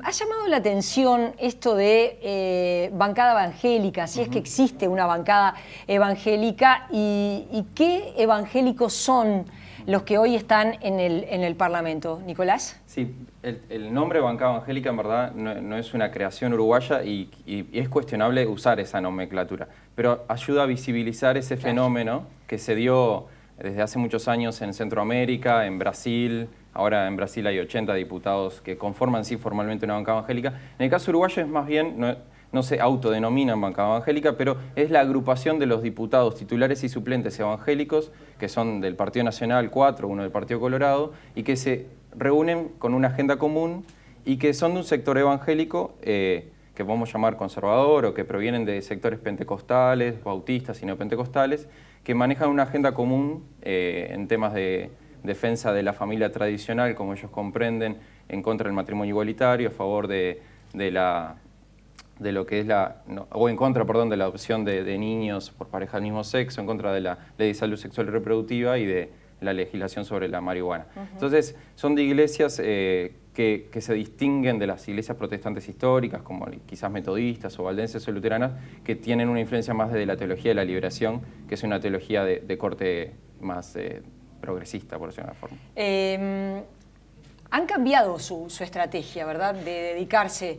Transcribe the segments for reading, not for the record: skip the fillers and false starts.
Ha llamado la atención esto de bancada evangélica, si es que existe una bancada evangélica y qué evangélicos son los que hoy están en el Parlamento. Nicolás. Sí, el nombre bancada evangélica en verdad no es una creación uruguaya y es cuestionable usar esa nomenclatura, pero ayuda a visibilizar ese fenómeno que se dio desde hace muchos años en Centroamérica, en Brasil. Ahora en Brasil hay 80 diputados que conforman sí formalmente una bancada evangélica. En el caso uruguayo es más bien, no se autodenominan bancada evangélica, pero es la agrupación de los diputados titulares y suplentes evangélicos, que son del Partido Nacional 4, uno del Partido Colorado, y que se reúnen con una agenda común y que son de un sector evangélico que podemos llamar conservador o que provienen de sectores pentecostales, bautistas y neopentecostales, que manejan una agenda común en temas de defensa de la familia tradicional, como ellos comprenden, en contra del matrimonio igualitario, a favor de lo que es o en contra, perdón, de la adopción de niños por pareja del mismo sexo, en contra de la ley de salud sexual y reproductiva y de la legislación sobre la marihuana. Entonces, son de iglesias que se distinguen de las iglesias protestantes históricas, como quizás metodistas o valdenses o luteranas, que tienen una influencia más de la teología de la liberación, que es una teología de corte más progresista, por decirlo de alguna forma. Han cambiado su estrategia, ¿verdad?, de dedicarse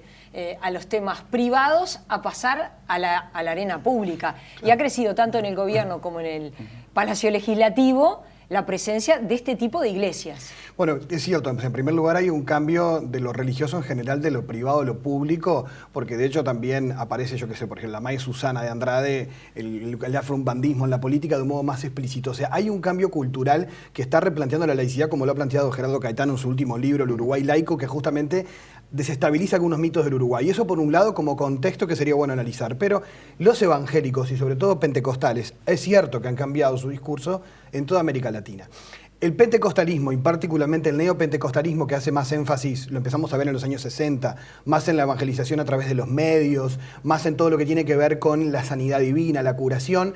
a los temas privados a pasar a la arena pública. Y ha crecido tanto en el gobierno como en el Palacio Legislativo la presencia de este tipo de iglesias. Bueno, es cierto, en primer lugar hay un cambio de lo religioso en general, de lo privado a lo público, porque de hecho también aparece, yo qué sé, por ejemplo, la May Susana de Andrade, el afrobandismo en la política de un modo más explícito. O sea, hay un cambio cultural que está replanteando la laicidad, como lo ha planteado Gerardo Caetano en su último libro, El Uruguay Laico, que justamente desestabiliza algunos mitos del Uruguay. Y eso por un lado como contexto que sería bueno analizar. Pero los evangélicos y sobre todo pentecostales, es cierto que han cambiado su discurso en toda América Latina. El pentecostalismo, y particularmente el neopentecostalismo, que hace más énfasis, lo empezamos a ver en los años 60, más en la evangelización a través de los medios, más en todo lo que tiene que ver con la sanidad divina, la curación,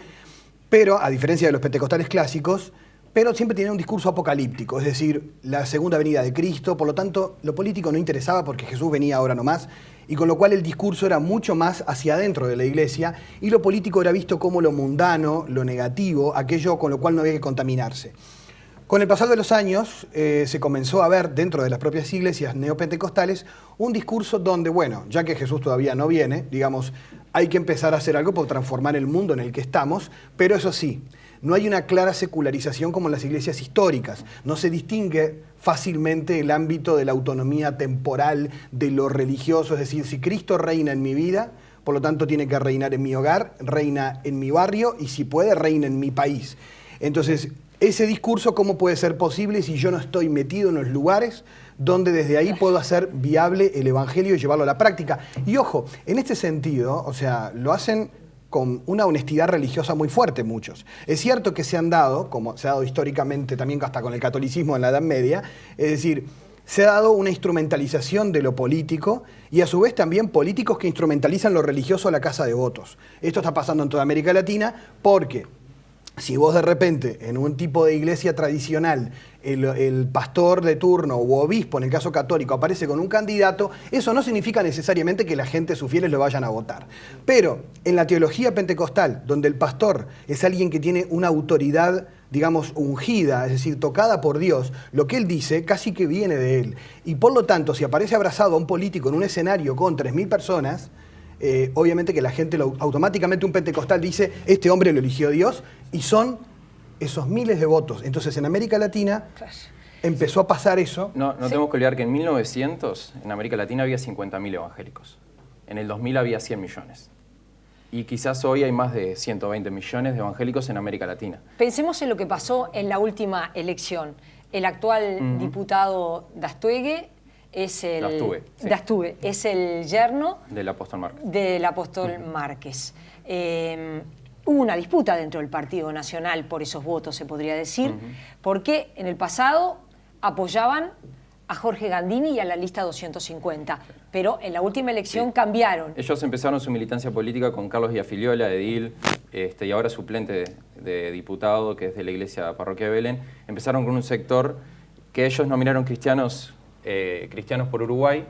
pero a diferencia de los pentecostales clásicos, pero siempre tiene un discurso apocalíptico, es decir, la segunda venida de Cristo, por lo tanto, lo político no interesaba porque Jesús venía ahora nomás, y con lo cual el discurso era mucho más hacia adentro de la iglesia, y lo político era visto como lo mundano, lo negativo, aquello con lo cual no había que contaminarse. Con el pasar de los años se comenzó a ver dentro de las propias iglesias neopentecostales un discurso donde, bueno, ya que Jesús todavía no viene, digamos, hay que empezar a hacer algo por transformar el mundo en el que estamos, pero eso sí, no hay una clara secularización como en las iglesias históricas. No se distingue fácilmente el ámbito de la autonomía temporal, de lo religioso. Es decir, si Cristo reina en mi vida, por lo tanto tiene que reinar en mi hogar, reina en mi barrio y si puede, reina en mi país. Entonces, ese discurso, ¿cómo puede ser posible si yo no estoy metido en los lugares donde desde ahí puedo hacer viable el evangelio y llevarlo a la práctica? Y ojo, en este sentido, o sea, lo hacen con una honestidad religiosa muy fuerte muchos. Es cierto que se han dado, como se ha dado históricamente también hasta con el catolicismo en la Edad Media, es decir, se ha dado una instrumentalización de lo político y a su vez también políticos que instrumentalizan lo religioso a la casa de votos. Esto está pasando en toda América Latina porque si vos de repente en un tipo de iglesia tradicional el pastor de turno o obispo, en el caso católico, aparece con un candidato, eso no significa necesariamente que la gente, sus fieles, lo vayan a votar. Pero en la teología pentecostal, donde el pastor es alguien que tiene una autoridad, digamos, ungida, es decir, tocada por Dios, lo que él dice casi que viene de él. Y por lo tanto, si aparece abrazado a un político en un escenario con 3.000 personas, obviamente que la gente, automáticamente un pentecostal dice, este hombre lo eligió Dios, y son esos miles de votos. Entonces en América Latina empezó a pasar eso. No tenemos que olvidar que en 1900 en América Latina había 50.000 evangélicos. En el 2000 había 100 millones. Y quizás hoy hay más de 120 millones de evangélicos en América Latina. Pensemos en lo que pasó en la última elección. El actual diputado Dastugue es Dastugue, es el yerno del apóstol Márquez. Márquez. Hubo una disputa dentro del Partido Nacional por esos votos, se podría decir, porque en el pasado apoyaban a Jorge Gandini y a la lista 250, pero en la última elección cambiaron. Ellos empezaron su militancia política con Carlos Villafiliola, edil, y ahora suplente de diputado, que es de la iglesia parroquia de Belén. Empezaron con un sector que ellos nominaron cristianos por Uruguay,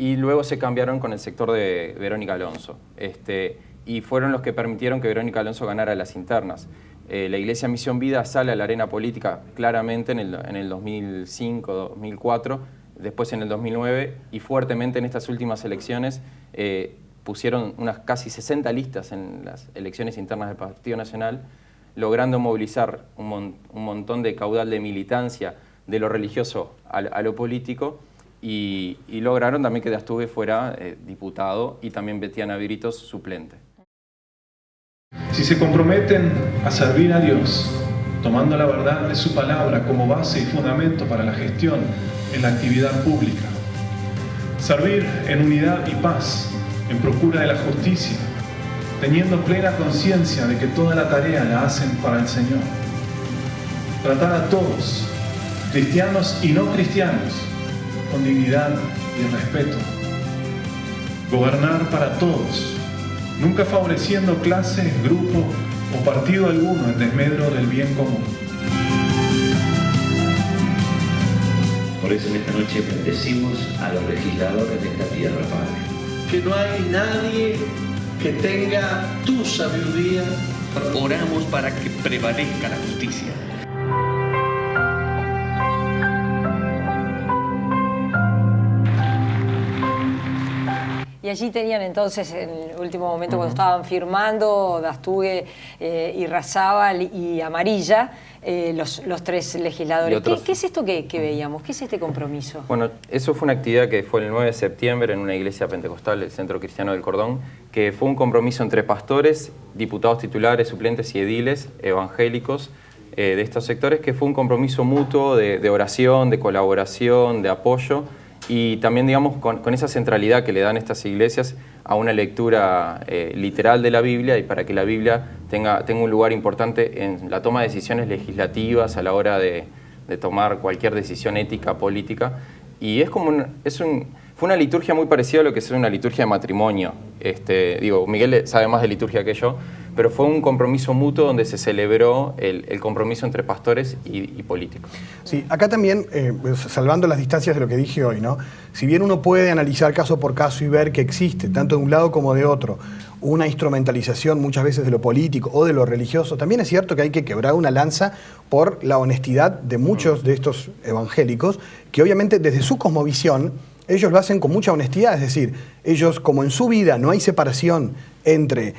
y luego se cambiaron con el sector de Verónica Alonso. Y fueron los que permitieron que Verónica Alonso ganara las internas. La Iglesia Misión Vida sale a la arena política claramente en el 2005, 2004, después en el 2009 y fuertemente en estas últimas elecciones pusieron unas casi 60 listas en las elecciones internas del Partido Nacional, logrando movilizar un montón de caudal de militancia de lo religioso a lo político y lograron también que de Astugue fuera diputado y también Betiana Britos suplente. Si se comprometen a servir a Dios, tomando la verdad de su palabra como base y fundamento para la gestión en la actividad pública, servir en unidad y paz, en procura de la justicia, teniendo plena conciencia de que toda la tarea la hacen para el Señor, tratar a todos, cristianos y no cristianos, con dignidad y respeto, gobernar para todos, nunca favoreciendo clase, grupo o partido alguno en desmedro del bien común. Por eso en esta noche bendecimos a los legisladores de esta tierra, Padre. Que no hay nadie que tenga tu sabiduría. Oramos para que prevalezca la justicia. Y allí tenían entonces, en el último momento, cuando estaban firmando, Dastugue, Irrazábal y Amarilla, los tres legisladores. ¿Qué es esto que veíamos? ¿Qué es este compromiso? Bueno, eso fue una actividad que fue el 9 de septiembre en una iglesia pentecostal, el Centro Cristiano del Cordón, que fue un compromiso entre pastores, diputados titulares, suplentes y ediles evangélicos de estos sectores, que fue un compromiso mutuo de oración, de colaboración, de apoyo, y también, digamos, con esa centralidad que le dan estas iglesias a una lectura literal de la Biblia y para que la Biblia tenga un lugar importante en la toma de decisiones legislativas a la hora de tomar cualquier decisión ética, política. Y fue una liturgia muy parecida a lo que es una liturgia de matrimonio. Miguel sabe más de liturgia que yo, pero fue un compromiso mutuo donde se celebró el compromiso entre pastores y políticos. Sí, acá también, salvando las distancias de lo que dije hoy, ¿no? Si bien uno puede analizar caso por caso y ver que existe, tanto de un lado como de otro, una instrumentalización muchas veces de lo político o de lo religioso, también es cierto que hay que quebrar una lanza por la honestidad de muchos de estos evangélicos, que obviamente desde su cosmovisión, ellos lo hacen con mucha honestidad, es decir, ellos como en su vida no hay separación entre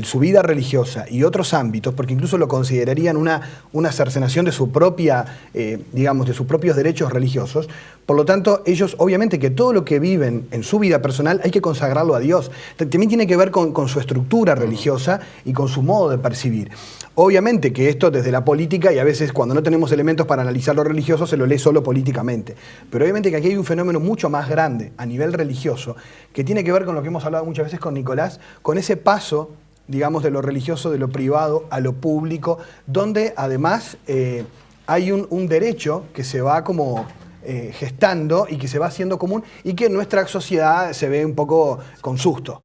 su vida religiosa y otros ámbitos, porque incluso lo considerarían una cercenación de su propia, de sus propios derechos religiosos. Por lo tanto, ellos obviamente que todo lo que viven en su vida personal hay que consagrarlo a Dios. También tiene que ver con su estructura religiosa y con su modo de percibir. Obviamente que esto desde la política, y a veces cuando no tenemos elementos para analizar lo religioso, se lo lee solo políticamente. Pero obviamente que aquí hay un fenómeno mucho más grande a nivel religioso, que tiene que ver con lo que hemos hablado muchas veces con Nicolás, con ese paso, digamos, de lo religioso, de lo privado a lo público, donde además hay un derecho que se va como gestando y que se va haciendo común y que en nuestra sociedad se ve un poco con susto.